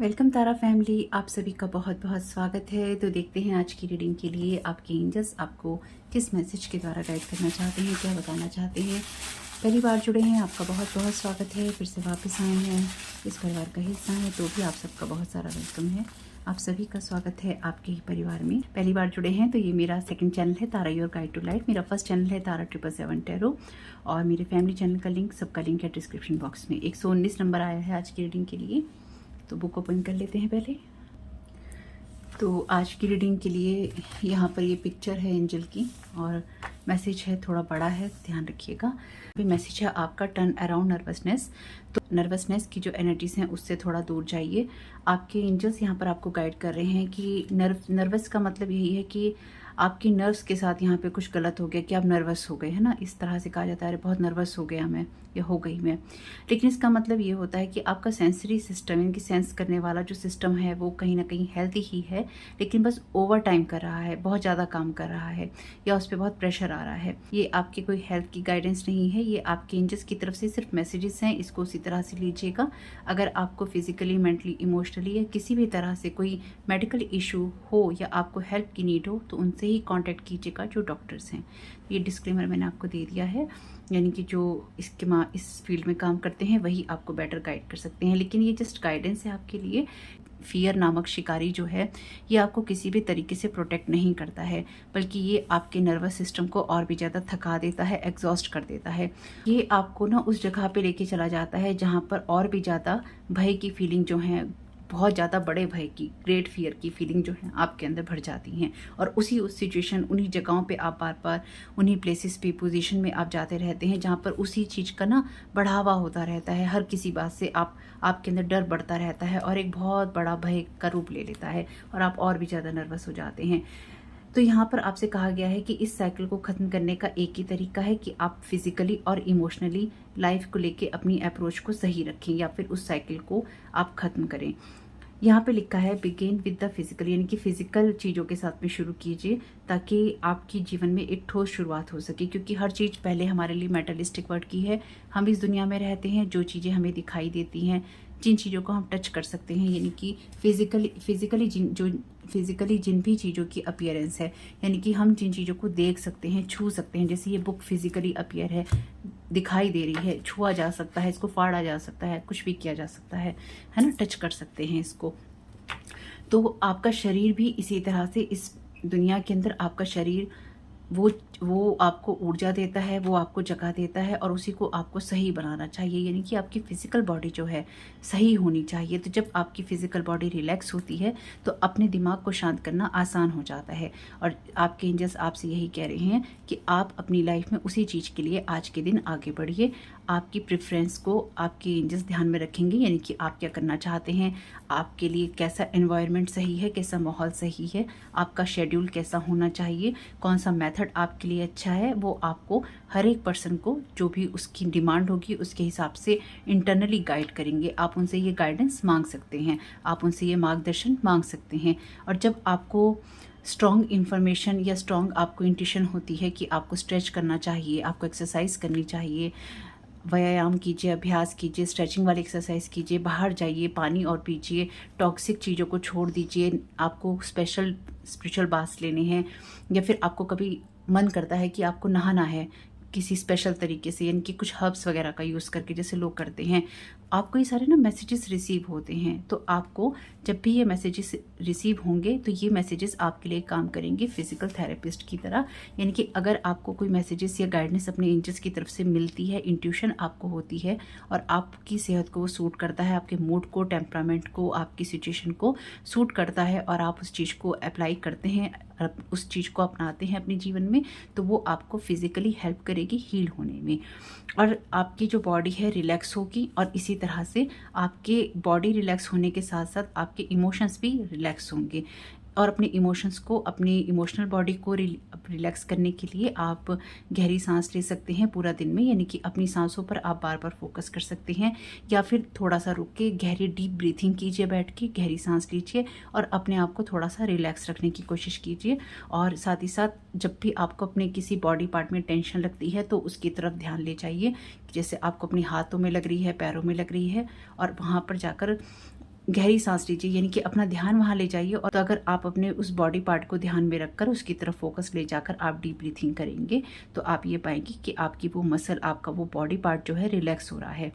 Welcome तारा family, आप सभी का बहुत बहुत स्वागत है। तो देखते हैं आज की रीडिंग के लिए आपके एंजल्स आपको किस मैसेज के द्वारा गाइड करना चाहते हैं, क्या बताना चाहते हैं। पहली बार जुड़े हैं, आपका बहुत बहुत स्वागत है। फिर से वापस आए हैं, इस परिवार का हिस्सा है तो भी आप सबका बहुत सारा वेलकम है। आप सभी का स्वागत है आपके ही परिवार में। पहली बार जुड़े हैं तो ये मेरा सेकंड चैनल है तारा योर गाइड टू लाइफ। मेरा फर्स्ट चैनल है तारा 777 टैरो और मेरे फैमिली चैनल का लिंक, सबका लिंक है डिस्क्रिप्शन बॉक्स में। 119 नंबर आया है आज की रीडिंग के लिए, तो बुक ओपन कर लेते हैं पहले। तो आज की रीडिंग के लिए यहाँ पर ये पिक्चर है एंजल की और मैसेज है, थोड़ा बड़ा है, ध्यान रखिएगा। अभी मैसेज है आपका टर्न अराउंड नर्वसनेस। तो नर्वसनेस की जो एनर्जीज हैं उससे थोड़ा दूर जाइए। आपके एंजल्स यहाँ पर आपको गाइड कर रहे हैं कि नर्वस का मतलब यही है कि आपके नर्व्स के साथ यहाँ पे कुछ गलत हो गया, कि आप नर्वस हो गए, है ना। इस तरह से कहा जाता है, बहुत नर्वस हो गया मैं या हो गई मैं। लेकिन इसका मतलब ये होता है कि आपका सेंसरी सिस्टम, इनकी सेंस करने वाला जो सिस्टम है वो कहीं ना कहीं हेल्थी ही है, लेकिन बस ओवर टाइम कर रहा है, बहुत ज़्यादा काम कर रहा है या उस पर बहुत प्रेशर आ रहा है। ये आपकी कोई हेल्थ की गाइडेंस नहीं है, ये आपके एंजल्स की तरफ से सिर्फ मैसेजेस हैं। इसको उसी तरह से लीजिएगा। अगर आपको फिजिकली, मेंटली, इमोशनली या किसी भी तरह से कोई मेडिकल इशू हो या आपको हेल्प की नीड हो तो उनसे ही कांटेक्ट कीजिएगा जो डॉक्टर्स हैं। ये डिस्क्लेमर मैंने आपको दे दिया है, यानी कि जो इस फील्ड में काम करते हैं वही आपको बेटर गाइड कर सकते हैं। लेकिन ये जस्ट गाइडेंस है आपके लिए। फियर नामक शिकारी जो है ये आपको किसी भी तरीके से प्रोटेक्ट नहीं करता है, बल्कि ये आपके नर्वस सिस्टम को और भी ज़्यादा थका देता है, एग्जॉस्ट कर देता है। ये आपको ना उस जगह पे लेके चला जाता है जहाँ पर और भी ज़्यादा भय की फीलिंग जो है, बहुत ज़्यादा बड़े भय की, ग्रेट फियर की फीलिंग जो है आपके अंदर भर जाती हैं। और उस सिचुएशन, उन्हीं जगहों पे आप बार बार, उन्हीं प्लेसेस पे, पोजीशन में आप जाते रहते हैं जहाँ पर उसी चीज़ का ना बढ़ावा होता रहता है। हर किसी बात से आपके अंदर डर बढ़ता रहता है और एक बहुत बड़ा भय का रूप ले लेता है और आप और भी ज़्यादा नर्वस हो जाते हैं। तो यहाँ पर आपसे कहा गया है कि इस साइकिल को ख़त्म करने का एक ही तरीका है कि आप फिजिकली और इमोशनली लाइफ को लेके अपनी अप्रोच को सही रखें या फिर उस साइकिल को आप ख़त्म करें। यहाँ पे लिखा है बिगिन विद द फिजिकल, यानी कि फिजिकल चीज़ों के साथ में शुरू कीजिए ताकि आपकी जीवन में एक ठोस शुरुआत हो सके। क्योंकि हर चीज़ पहले हमारे लिए मेटलिस्टिक वर्ड की है। हम इस दुनिया में रहते हैं, जो चीज़ें हमें दिखाई देती हैं, जिन चीज़ों को हम टच कर सकते हैं, यानी कि फिजिकली जिन भी चीज़ों की अपीयरेंस है, यानी कि हम जिन चीज़ों को देख सकते हैं, छू सकते हैं, जैसे ये बुक फिजिकली अपीयर है, दिखाई दे रही है, छुआ जा सकता है, इसको फाड़ा जा सकता है, कुछ भी किया जा सकता है ना, टच कर सकते हैं इसको। तो आपका शरीर भी इसी तरह से इस दुनिया के अंदर आपका शरीर वो आपको ऊर्जा देता है, वो आपको जगा देता है और उसी को आपको सही बनाना चाहिए, यानी कि आपकी फिजिकल बॉडी जो है सही होनी चाहिए। तो जब आपकी फिजिकल बॉडी रिलैक्स होती है तो अपने दिमाग को शांत करना आसान हो जाता है। और आपके एंजल्स आपसे यही कह रहे हैं कि आप अपनी लाइफ में उसी चीज़ के लिए आज के दिन आगे बढ़िए। आपकी प्रेफरेंस को आपके एंजल्स ध्यान में रखेंगे, यानी कि आप क्या करना चाहते हैं, आपके लिए कैसा एनवायरनमेंट सही है, कैसा माहौल सही है, आपका शेड्यूल कैसा होना चाहिए, कौन सा मेथड आपके लिए अच्छा है, वो आपको हर एक पर्सन को जो भी उसकी डिमांड होगी उसके हिसाब से इंटरनली गाइड करेंगे। आप उनसे ये गाइडेंस मांग सकते हैं, आप उनसे ये मार्गदर्शन मांग सकते हैं। और जब आपको स्ट्रॉन्ग इन्फॉर्मेशन या स्ट्रॉन्ग आपको इंट्यूशन होती है कि आपको स्ट्रेच करना चाहिए, आपको एक्सरसाइज करनी चाहिए, व्यायाम कीजिए, अभ्यास कीजिए, स्ट्रेचिंग वाली एक्सरसाइज कीजिए, बाहर जाइए, पानी और पीजिए, टॉक्सिक चीज़ों को छोड़ दीजिए, आपको स्पिरिचुअल बाथ्स लेने हैं, या फिर आपको कभी मन करता है कि आपको नहाना है किसी स्पेशल तरीके से, यानी कि कुछ हर्ब्स वगैरह का यूज़ करके, जैसे लोग करते हैं, आपको ये सारे ना मैसेजेस रिसीव होते हैं। तो आपको जब भी ये मैसेजेस रिसीव होंगे तो ये मैसेजेस आपके लिए काम करेंगे फिजिकल थेरेपिस्ट की तरह। यानी कि अगर आपको कोई मैसेजेस या गाइडेंस अपने एंजल्स की तरफ से मिलती है, इंट्यूशन आपको होती है और आपकी सेहत को वो सूट करता है, आपके मूड को, टेम्परामेंट को, आपकी सिचुएशन को सूट करता है और आप उस चीज़ को अप्लाई करते हैं, उस चीज़ को अपनाते हैं अपने जीवन में, तो वो आपको फिजिकली हेल्प करेगी हील होने में। और आपकी जो बॉडी है रिलैक्स होगी और इसी तरह से आपके बॉडी रिलैक्स होने के साथ साथ आपके इमोशंस भी रिलैक्स होंगे। और अपने इमोशंस को, अपनी इमोशनल बॉडी को रिलैक्स करने के लिए आप गहरी सांस ले सकते हैं पूरा दिन में, यानी कि अपनी सांसों पर आप बार बार फोकस कर सकते हैं, या फिर थोड़ा सा रुक के गहरी डीप ब्रीथिंग कीजिए, बैठ के गहरी सांस लीजिए और अपने आप को थोड़ा सा रिलैक्स रखने की कोशिश कीजिए। और साथ ही साथ जब भी आपको अपने किसी बॉडी पार्ट में टेंशन लगती है तो उसकी तरफ ध्यान ले जाइए, जैसे आपको अपने हाथों में लग रही है, पैरों में लग रही है, और वहाँ पर जाकर गहरी सांस लीजिए, यानी कि अपना ध्यान वहाँ ले जाइए। और तो अगर आप अपने उस बॉडी पार्ट को ध्यान में रखकर उसकी तरफ फोकस ले जाकर आप डीप ब्रीथिंग करेंगे तो आप ये पाएंगे कि आपकी वो मसल, आपका वो बॉडी पार्ट जो है रिलैक्स हो रहा है।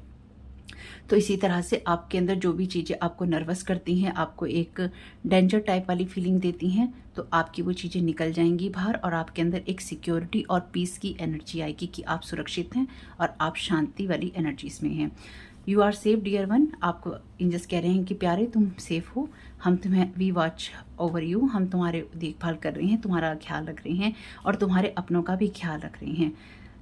तो इसी तरह से आपके अंदर जो भी चीज़ें आपको नर्वस करती हैं, आपको एक डेंजर टाइप वाली फीलिंग देती हैं, तो आपकी वो चीज़ें निकल जाएंगी बाहर और आपके अंदर एक सिक्योरिटी और पीस की एनर्जी आएगी कि आप सुरक्षित हैं और आप शांति वाली एनर्जीज में हैं। You are safe dear one. आपको एंजल्स कह रहे हैं कि प्यारे तुम सेफ हो, हम तुम्हें वी वॉच ओवर यू, हम तुम्हारे देखभाल कर रहे हैं, तुम्हारा ख्याल रख रहे हैं और तुम्हारे अपनों का भी ख्याल रख रहे हैं।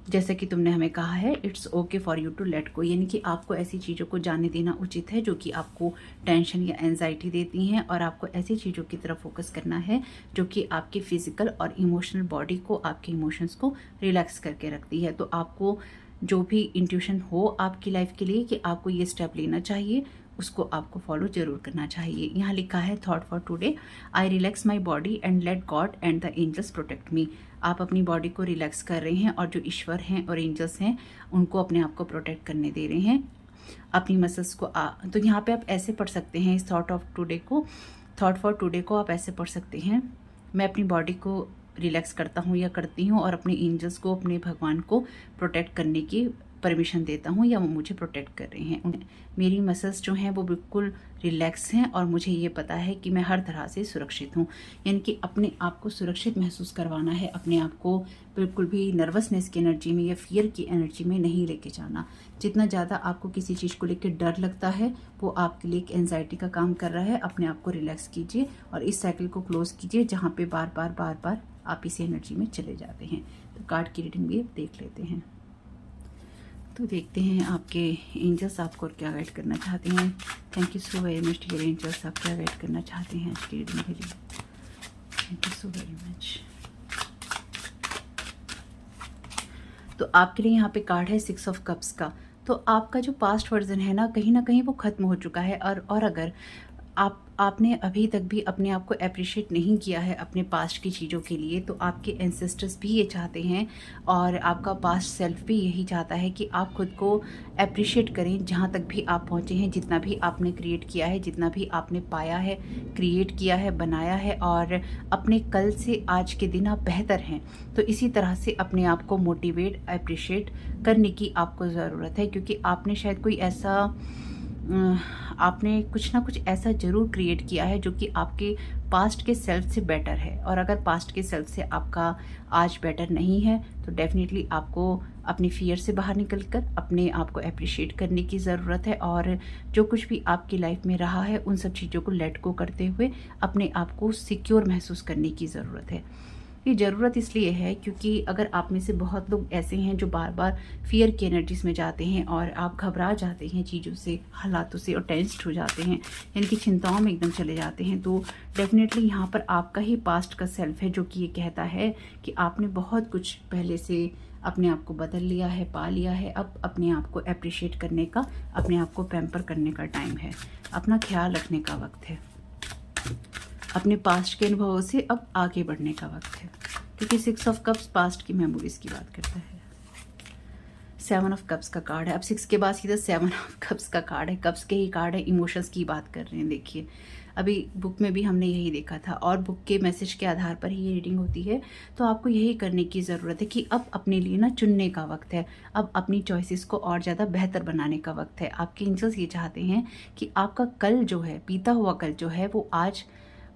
जैसे कि तुमने हमें कहा है it's okay for you to let go, यानी कि आपको ऐसी चीज़ों को जाने देना उचित है जो कि आपको टेंशन या एंजाइटी देती हैं, और आपको ऐसी चीज़ों की तरफ फोकस करना है जो कि आपके फिजिकल और इमोशनल बॉडी को, आपके इमोशंस को रिलैक्स करके रखती है। तो आपको जो भी इंट्यूशन हो आपकी लाइफ के लिए कि आपको ये स्टेप लेना चाहिए, उसको आपको फॉलो जरूर करना चाहिए। यहाँ लिखा है thought for today, I relax my body and let God and the angels protect me. आप अपनी बॉडी को रिलैक्स कर रहे हैं और जो ईश्वर हैं और एंजल्स हैं उनको अपने आप को प्रोटेक्ट करने दे रहे हैं, अपनी मसल्स को। तो यहाँ पे आप ऐसे पढ़ सकते हैं इस थॉट फॉर टुडे को आप ऐसे पढ़ सकते हैं, मैं अपनी बॉडी को रिलैक्स करता हूँ या करती हूँ और अपने एंजल्स को, अपने भगवान को प्रोटेक्ट करने की परमिशन देता हूँ या वो मुझे प्रोटेक्ट कर रहे हैं। मेरी मसल्स जो हैं वो बिल्कुल रिलैक्स हैं और मुझे ये पता है कि मैं हर तरह से सुरक्षित हूँ। यानी कि अपने आप को सुरक्षित महसूस करवाना है, अपने आप को बिल्कुल भी नर्वसनेस की एनर्जी में या फियर की एनर्जी में नहीं लेके जाना। जितना ज़्यादा आपको किसी चीज़ को लेकर डर लगता है वो आपके लिए एक एंजाइटी का काम कर रहा है। अपने आप को रिलैक्स कीजिए और इस साइकिल को क्लोज कीजिए जहाँ पे बार बार आप इसी एनर्जी में चले जाते हैं। तो कार्ड की रीडिंग भी देख लेते हैं। तो देखते हैं आपके एंजल्स आपको क्या गाइड करना चाहते हैं। Thank you so very much dear angels, आप क्या गाइड करना चाहते हैं आज की रीडिंग के लिए। Thank you so very much. तो आपके लिए यहाँ पे कार्ड है 6 ऑफ कप्स का। तो आपका जो पास्ट वर्जन है ना कहीं वो ख़त्म हो चुका है। और अगर आपने अभी तक भी अपने आप को अप्रिशिएट नहीं किया है अपने पास्ट की चीज़ों के लिए, तो आपके एंसेस्टर्स भी ये चाहते हैं और आपका पास्ट सेल्फ भी यही चाहता है कि आप खुद को अप्रिशिएट करें जहाँ तक भी आप पहुँचे हैं, जितना भी आपने क्रिएट किया है, जितना भी आपने पाया है, क्रिएट किया है, बनाया है, और अपने कल से आज के दिन आप बेहतर हैं। तो इसी तरह से अपने आप को मोटिवेट, अप्रिशिएट करने की आपको ज़रूरत है, क्योंकि आपने शायद कोई ऐसा आपने कुछ ना कुछ ऐसा ज़रूर क्रिएट किया है जो कि आपके पास्ट के सेल्फ से बेटर है। और अगर पास्ट के सेल्फ से आपका आज बेटर नहीं है तो डेफिनेटली आपको अपनी फियर से बाहर निकलकर अपने आप को अप्रिशिएट करने की ज़रूरत है। और जो कुछ भी आपकी लाइफ में रहा है उन सब चीज़ों को लेट गो करते हुए अपने आप को सिक्योर महसूस करने की ज़रूरत है। ये ज़रूरत इसलिए है क्योंकि अगर आप में से बहुत लोग ऐसे हैं जो बार बार फियर की एनर्जीज में जाते हैं और आप घबरा जाते हैं चीज़ों से, हालातों से, और टेंस्ड हो जाते हैं, यानी कि चिंताओं में एकदम चले जाते हैं, तो डेफिनेटली यहाँ पर आपका ही पास्ट का सेल्फ है जो कि ये कहता है कि आपने बहुत कुछ पहले से अपने आप को बदल लिया है, पा लिया है। अब अपने आप को अप्रिशिएट करने का, अपने आप को पैम्पर करने का टाइम है, अपना ख्याल रखने का वक्त है, अपने पास्ट के अनुभवों से अब आगे बढ़ने का वक्त है, क्योंकि 6 ऑफ कप्स पास्ट की मेमोरीज की बात करता है। 7 ऑफ कप्स का कार्ड है। अब 6 के बाद सीधा 7 ऑफ कप्स का कार्ड है। कप्स के ही कार्ड है, इमोशंस की बात कर रहे हैं। देखिए अभी बुक में भी हमने यही देखा था और बुक के मैसेज के आधार पर ही ये रीडिंग होती है। तो आपको यही करने की ज़रूरत है कि अब अपने लिए ना चुनने का वक्त है, अब अपनी चॉइसेस को और ज़्यादा बेहतर बनाने का वक्त है। आपके एंजल्स ये चाहते हैं कि आपका कल जो है, बीता हुआ कल जो है, वो आज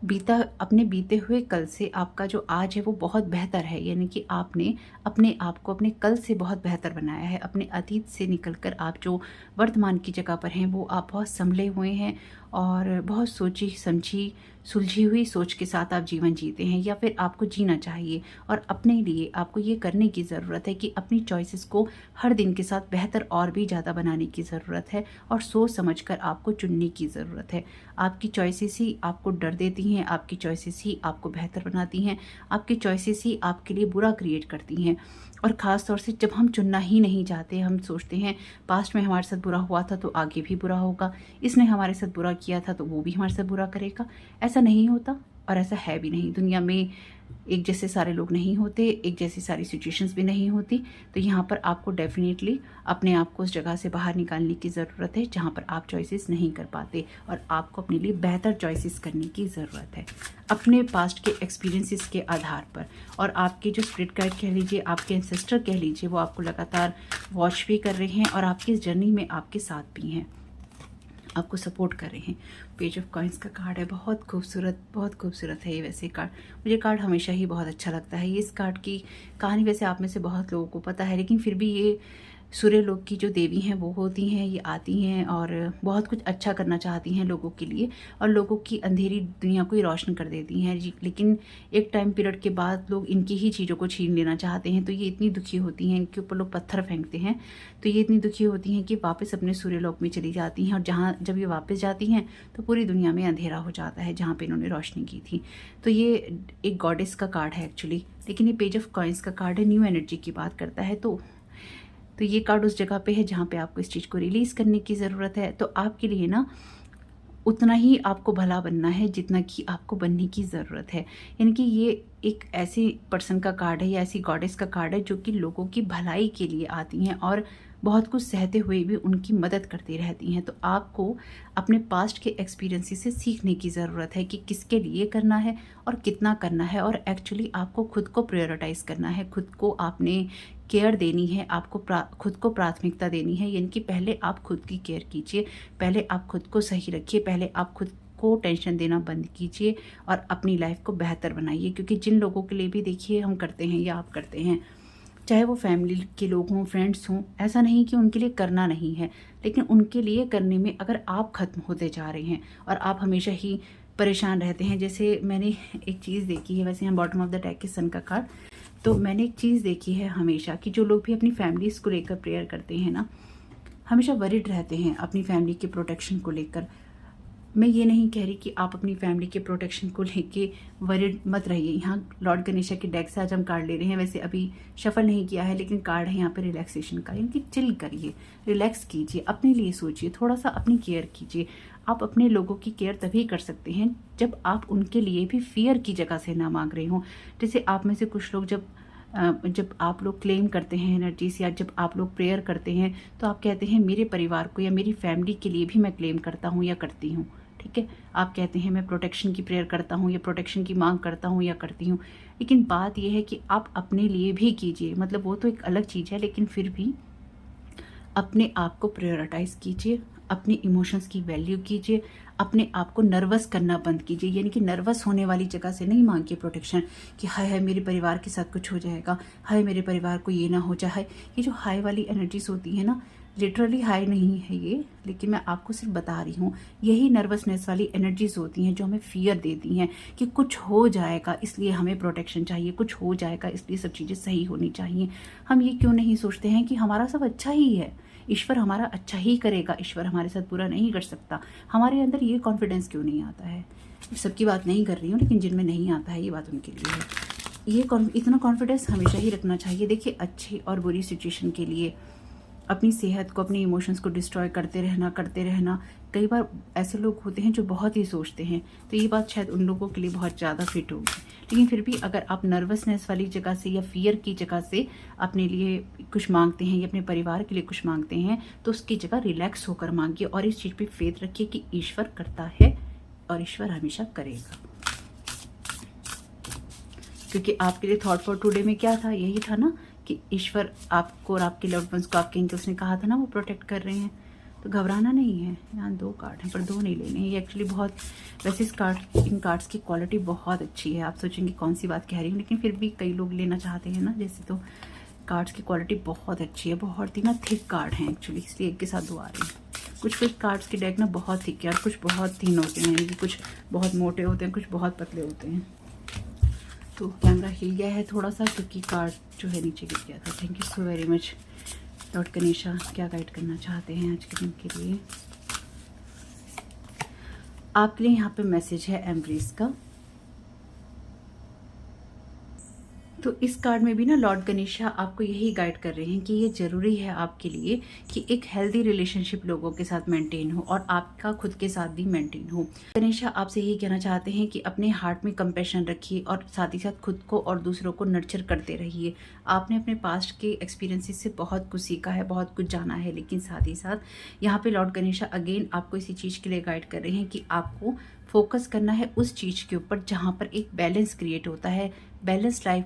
अपने बीते हुए कल से आपका जो आज है वो बहुत बेहतर है। यानी कि आपने अपने आप को अपने कल से बहुत बेहतर बनाया है। अपने अतीत से निकलकर आप जो वर्तमान की जगह पर हैं वो आप बहुत संभले हुए हैं और बहुत सोची समझी सुलझी हुई सोच के साथ आप जीवन जीते हैं, या फिर आपको जीना चाहिए। और अपने लिए आपको ये करने की ज़रूरत है कि अपनी चॉइसेस को हर दिन के साथ बेहतर और भी ज़्यादा बनाने की ज़रूरत है और सोच समझकर आपको चुनने की ज़रूरत है। आपकी चॉइसेस ही आपको डर देती हैं, आपकी चॉइसेस ही आपको बेहतर बनाती हैं, आपकी चॉइसेस ही आपके लिए बुरा क्रिएट करती हैं। और ख़ास तौर से जब हम चुनना ही नहीं चाहते, हम सोचते हैं पास्ट में हमारे साथ बुरा हुआ था तो आगे भी बुरा होगा, इसने हमारे साथ बुरा किया था तो वो भी हमारे साथ बुरा करेगा। ऐसा नहीं होता। और ऐसा है भी नहीं। दुनिया में एक जैसे सारे लोग नहीं होते, एक जैसी सारी सिचुएशंस भी नहीं होती। तो यहाँ पर आपको डेफिनेटली अपने आप को उस जगह से बाहर निकालने की ज़रूरत है जहाँ पर आप चॉइसेस नहीं कर पाते, और आपको अपने लिए बेहतर चॉइसेस करने की ज़रूरत है अपने पास्ट के एक्सपीरियंसेस के आधार पर। और आपके जो स्पिरिट गाइड कह लीजिए, आपके एंसेस्टर कह लीजिए, वो आपको लगातार वॉच भी कर रहे हैं और आपकी इस जर्नी में आपके साथ भी हैं, आपको सपोर्ट कर रहे हैं। पेज ऑफ कॉइंस का कार्ड है, बहुत खूबसूरत है ये। वैसे कार्ड, मुझे कार्ड हमेशा ही बहुत अच्छा लगता है। ये इस कार्ड की कहानी वैसे आप में से बहुत लोगों को पता है, लेकिन फिर भी ये सूर्य लोक की जो देवी हैं वो होती हैं, ये आती हैं और बहुत कुछ अच्छा करना चाहती हैं लोगों के लिए, और लोगों की अंधेरी दुनिया को ही रोशन कर देती हैं जी। लेकिन एक टाइम पीरियड के बाद लोग इनकी ही चीज़ों को छीन लेना चाहते हैं, तो ये इतनी दुखी होती हैं, इनके ऊपर लोग पत्थर फेंकते हैं, तो ये इतनी दुखी होती हैं कि वापस अपने सूर्य लोक में चली जाती हैं। और जहाँ जब ये वापस जाती हैं तो पूरी दुनिया में अंधेरा हो जाता है जहाँ पर इन्होंने रोशनी की थी। तो ये एक गॉडेस का कार्ड है एक्चुअली, लेकिन ये पेज ऑफ कॉइंस का कार्ड है, न्यू एनर्जी की बात करता है। तो ये कार्ड उस जगह पे है जहाँ पे आपको इस चीज़ को रिलीज़ करने की ज़रूरत है। तो आपके लिए ना उतना ही आपको भला बनना है जितना कि आपको बनने की ज़रूरत है। यानी कि ये एक ऐसे पर्सन का कार्ड है या ऐसी गॉडेस का कार्ड है जो कि लोगों की भलाई के लिए आती हैं और बहुत कुछ सहते हुए भी उनकी मदद करती रहती हैं। तो आपको अपने पास्ट के एक्सपीरियंसेस से सीखने की ज़रूरत है कि किसके लिए करना है और कितना करना है, और एक्चुअली आपको खुद को प्रायोरिटाइज़ करना है, खुद को आपने केयर देनी है, आपको खुद को प्राथमिकता देनी है। यानी कि पहले आप खुद की केयर कीजिए, पहले आप खुद को सही रखिए, पहले आप खुद को टेंशन देना बंद कीजिए और अपनी लाइफ को बेहतर बनाइए। क्योंकि जिन लोगों के लिए भी देखिए हम करते हैं या आप करते हैं, चाहे वो फैमिली के लोग हों, फ्रेंड्स हों, ऐसा नहीं कि उनके लिए करना नहीं है, लेकिन उनके लिए करने में अगर आप ख़त्म होते जा रहे हैं और आप हमेशा ही परेशान रहते हैं। जैसे मैंने एक चीज़ देखी है, वैसे यहाँ बॉटम ऑफ द डेक के सन का कार्ड, तो मैंने एक चीज़ देखी है हमेशा कि जो लोग भी अपनी फैमिलीज़ को लेकर प्रेयर करते हैं ना, हमेशा वरिड रहते हैं अपनी फैमिली के प्रोटेक्शन को लेकर। मैं ये नहीं कह रही कि आप अपनी फैमिली के प्रोटेक्शन को लेके वरिड मत रहिए। यहाँ लॉर्ड गणेशा के डेक से आज हम कार्ड ले रहे हैं, वैसे अभी शफल नहीं किया है, लेकिन कार्ड है यहाँ पे रिलैक्सेशन का, यानी कि चिल करिए, रिलैक्स कीजिए, अपने लिए सोचिए, थोड़ा सा अपनी केयर कीजिए। आप अपने लोगों की केयर तभी कर सकते हैं जब आप उनके लिए भी फियर की जगह से ना मांग रहे हों। जैसे आप में से कुछ लोग जब आप लोग क्लेम करते हैं एनर्जीज, या जब आप लोग प्रेयर करते हैं, तो आप कहते हैं मेरे परिवार को या मेरी फैमिली के लिए भी मैं क्लेम करता हूँ या करती हूँ। ठीक है, आप कहते हैं मैं प्रोटेक्शन की प्रेयर करता हूँ या प्रोटेक्शन की मांग करता हूँ या करती हूँ, लेकिन बात यह है कि आप अपने लिए भी कीजिए। मतलब वो तो एक अलग चीज़ है, लेकिन फिर भी अपने आप को प्रायोरिटाइज कीजिए, अपने इमोशंस की वैल्यू कीजिए, अपने आप को नर्वस करना बंद कीजिए। यानी कि नर्वस होने वाली जगह से नहीं मांगिए प्रोटेक्शन कि हाय हाय मेरे परिवार के साथ कुछ हो जाएगा, हाय मेरे परिवार को ये ना हो जाए। ये जो हाय वाली एनर्जीज होती है ना, लिटरली हाई नहीं है ये, लेकिन मैं आपको सिर्फ बता रही हूँ, यही नर्वसनेस वाली एनर्जीज होती हैं जो हमें फियर देती हैं कि कुछ हो जाएगा इसलिए हमें प्रोटेक्शन चाहिए, कुछ हो जाएगा इसलिए सब चीज़ें सही होनी चाहिए। हम ये क्यों नहीं सोचते हैं कि हमारा सब अच्छा ही है, ईश्वर हमारा अच्छा ही करेगा, ईश्वर हमारे साथ बुरा नहीं कर सकता। हमारे अंदर ये कॉन्फिडेंस क्यों नहीं आता है? सबकी बात नहीं कर रही हूँ, लेकिन जिनमें नहीं आता है ये बात उनके लिए है। ये इतना कॉन्फिडेंस हमेशा ही रखना चाहिए। देखिए, अच्छी और बुरी सिचुएशन के लिए अपनी सेहत को, अपने इमोशंस को डिस्ट्रॉय करते रहना। कई बार ऐसे लोग होते हैं जो बहुत ही सोचते हैं, तो ये बात शायद उन लोगों के लिए बहुत ज़्यादा फिट होगी। लेकिन फिर भी अगर आप नर्वसनेस वाली जगह से या फियर की जगह से अपने लिए कुछ मांगते हैं या अपने परिवार के लिए कुछ मांगते हैं, तो उसकी जगह रिलैक्स होकर मांगिए और इस चीज़ पे फेथ रखिए कि ईश्वर करता है और ईश्वर हमेशा करेगा। क्योंकि आपके लिए थॉट फॉर टुडे में क्या था? यही था ना कि ईश्वर आपको और आपके लव्ड वंस को, आपके एंजल्स ने कहा था ना वो प्रोटेक्ट कर रहे हैं, तो घबराना नहीं है। यहाँ 2 कार्ड हैं पर 2 नहीं लेने हैं। ये एक्चुअली बहुत, वैसे इन कार्ड्स की क्वालिटी बहुत अच्छी है। आप सोचेंगे कौन सी बात कह रही हूँ, लेकिन फिर भी कई लोग लेना चाहते हैं ना जैसे, तो कार्ड्स की क्वालिटी बहुत अच्छी है। बहुत ही ना थिक कार्ड हैं एक्चुअली, इसलिए एक के साथ 2 आ रही हैं। कुछ कार्ड्स के डेक ना बहुत थिक है और कुछ बहुत थिन होते हैं, यानी कि कुछ बहुत मोटे होते हैं, कुछ बहुत पतले होते हैं। तो कैमरा हिल गया है थोड़ा सा क्योंकि कार्ड जो है नीचे गिर गया था। Thank you so very much. Lord Ganesha क्या गाइड करना चाहते हैं आज के दिन के लिए? आपके लिए यहाँ पे मैसेज है एम्ब्रेस का। तो इस कार्ड में भी ना लॉर्ड गणेशा आपको यही गाइड कर रहे हैं कि ये ज़रूरी है आपके लिए कि एक हेल्दी रिलेशनशिप लोगों के साथ मेंटेन हो और आपका खुद के साथ भी मेंटेन हो। गणेशा आपसे यही कहना चाहते हैं कि अपने हार्ट में कंपैशन रखिए और साथ ही साथ खुद को और दूसरों को नर्चर करते रहिए। आपने अपने पास्ट के एक्सपीरियंसेस से बहुत कुछ सीखा है, बहुत कुछ जाना है, लेकिन साथ ही साथ यहाँ पे लॉर्ड गणेशा अगेन आपको इसी चीज़ के लिए गाइड कर रहे हैं कि आपको फोकस करना है उस चीज़ के ऊपर जहाँ पर एक बैलेंस क्रिएट होता है। बैलेंस लाइफ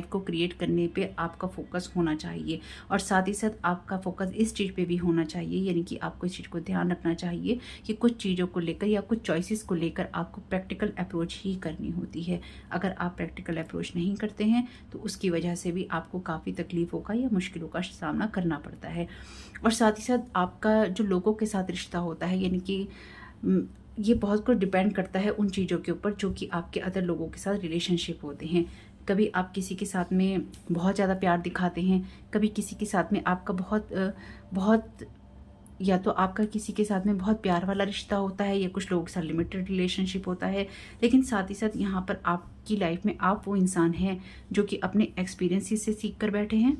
को क्रिएट करने पे आपका फोकस होना चाहिए और साथ ही साथ आपका फोकस इस चीज़ पे भी होना चाहिए, यानी कि आपको इस चीज़ को ध्यान रखना चाहिए कि कुछ चीज़ों को लेकर या कुछ चॉइसेस को लेकर आपको प्रैक्टिकल अप्रोच ही करनी होती है। अगर आप प्रैक्टिकल अप्रोच नहीं करते हैं तो उसकी वजह से भी आपको काफ़ी तकलीफ़ों का या मुश्किलों का सामना करना पड़ता है। और साथ ही साथ आपका जो लोगों के साथ रिश्ता होता है, यानी कि ये बहुत कुछ डिपेंड करता है उन चीज़ों के ऊपर जो कि आपके अदर लोगों के साथ रिलेशनशिप होते हैं। कभी आप किसी के साथ में बहुत ज़्यादा प्यार दिखाते हैं, कभी किसी के साथ में आपका बहुत या तो आपका किसी के साथ में बहुत प्यार वाला रिश्ता होता है या कुछ लोगों के साथ लिमिटेड रिलेशनशिप होता है। लेकिन साथ ही साथ यहाँ पर आपकी लाइफ में आप वो इंसान हैं जो कि अपने एक्सपीरियंसेस से सीख कर बैठे हैं,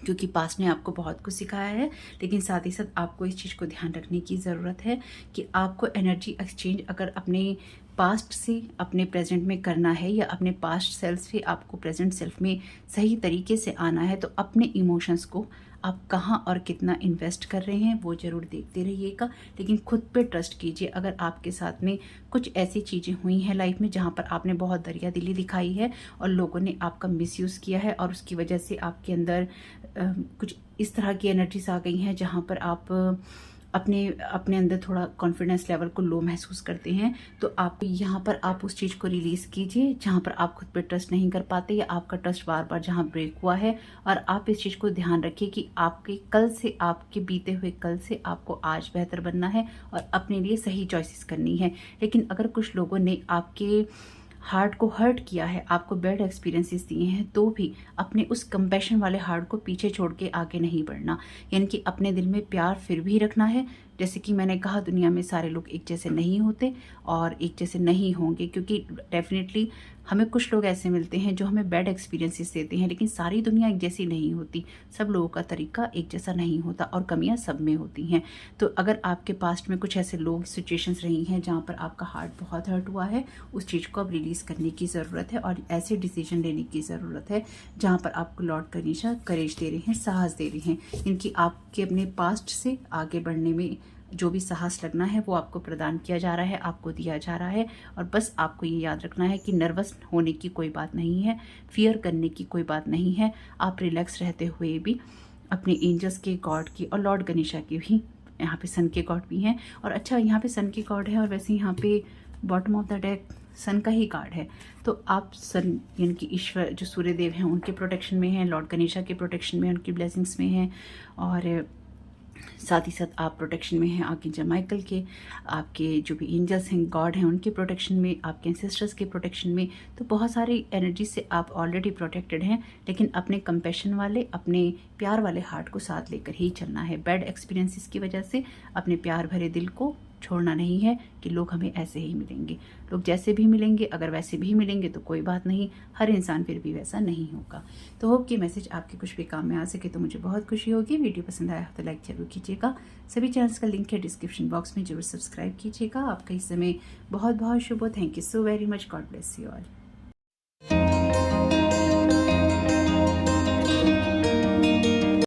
क्योंकि पास्ट ने आपको बहुत कुछ सिखाया है। लेकिन साथ ही साथ आपको इस चीज़ को ध्यान रखने की ज़रूरत है कि आपको एनर्जी एक्सचेंज अगर अपने पास्ट से अपने प्रेजेंट में करना है या अपने पास्ट सेल्फ से आपको प्रेजेंट सेल्फ में सही तरीके से आना है, तो अपने इमोशंस को आप कहाँ और कितना इन्वेस्ट कर रहे हैं वो ज़रूर देखते रहिएगा। लेकिन खुद पे ट्रस्ट कीजिए। अगर आपके साथ में कुछ ऐसी चीज़ें हुई हैं लाइफ में जहाँ पर आपने बहुत दरियादिली दिखाई है और लोगों ने आपका मिसयूज़ किया है और उसकी वजह से आपके अंदर कुछ इस तरह की एनर्जीज आ गई हैं जहाँ पर आप अपने अंदर थोड़ा कॉन्फिडेंस लेवल को लो महसूस करते हैं, तो आप यहाँ पर आप उस चीज़ को रिलीज़ कीजिए जहाँ पर आप खुद पे ट्रस्ट नहीं कर पाते या आपका ट्रस्ट बार बार जहाँ ब्रेक हुआ है। और आप इस चीज़ को ध्यान रखिए कि आपके बीते हुए कल से आपको आज बेहतर बनना है और अपने लिए सही चॉइसेस करनी है। लेकिन अगर कुछ लोगों ने आपके हार्ट को हर्ट किया है, आपको बैड एक्सपीरियंसेस दिए हैं, तो भी अपने उस कंपैशन वाले हार्ट को पीछे छोड़ के आगे नहीं बढ़ना, यानी कि अपने दिल में प्यार फिर भी रखना है। जैसे कि मैंने कहा, दुनिया में सारे लोग एक जैसे नहीं होते और एक जैसे नहीं होंगे, क्योंकि डेफिनेटली हमें कुछ लोग ऐसे मिलते हैं जो हमें बैड एक्सपीरियंसेस देते हैं, लेकिन सारी दुनिया एक जैसी नहीं होती। सब लोगों का तरीका एक जैसा नहीं होता और कमियां सब में होती हैं। तो अगर आपके पास्ट में कुछ ऐसे लोग सिचुएशंस रही हैं जहाँ पर आपका हार्ट बहुत हर्ट हुआ है, उस चीज़ को अब रिलीज़ करने की ज़रूरत है और ऐसे डिसीजन लेने की ज़रूरत है जहाँ पर आपको लॉर्ड गणेशा करेज दे रहे हैं, साहस दे रहे हैं, इनकी आपके अपने पास्ट से आगे बढ़ने में जो भी साहस लगना है वो आपको प्रदान किया जा रहा है, आपको दिया जा रहा है। और बस आपको ये याद रखना है कि नर्वस होने की कोई बात नहीं है, फियर करने की कोई बात नहीं है। आप रिलैक्स रहते हुए भी अपने एंजल्स के गॉड की और लॉर्ड गणेशा की भी, यहाँ पे सन के गॉड भी हैं। और अच्छा, यहाँ पे सन के गॉड है और वैसे यहाँ पे बॉटम ऑफ द डेक सन का ही कार्ड है। तो आप सन यानी कि ईश्वर जो सूर्यदेव हैं उनके प्रोटेक्शन में हैं, लॉर्ड गणेशा के प्रोटेक्शन में, उनकी ब्लेसिंग्स में हैं। और साथ ही साथ आप प्रोटेक्शन में हैं आर्कएंजल माइकल के, आपके जो भी एंजल्स हैं, गॉड हैं, उनके प्रोटेक्शन में, आपके एंसेस्टर्स के प्रोटेक्शन में। तो बहुत सारी एनर्जी से आप ऑलरेडी प्रोटेक्टेड हैं, लेकिन अपने कंपैशन वाले, अपने प्यार वाले हार्ट को साथ लेकर ही चलना है। बैड एक्सपीरियंसेस की वजह से अपने प्यार भरे दिल को छोड़ना नहीं है कि लोग हमें ऐसे ही मिलेंगे, लोग जैसे भी मिलेंगे, अगर वैसे भी मिलेंगे तो कोई बात नहीं, हर इंसान फिर भी वैसा नहीं होगा। तो होप कि मैसेज आपके कुछ भी काम में आ सके तो मुझे बहुत खुशी होगी। वीडियो पसंद आया तो लाइक जरूर कीजिएगा। सभी चैनल्स का लिंक है डिस्क्रिप्शन बॉक्स में, जरूर सब्सक्राइब कीजिएगा। आपका इस समय बहुत बहुत शुभ हो। Thank you so very much. God bless you all.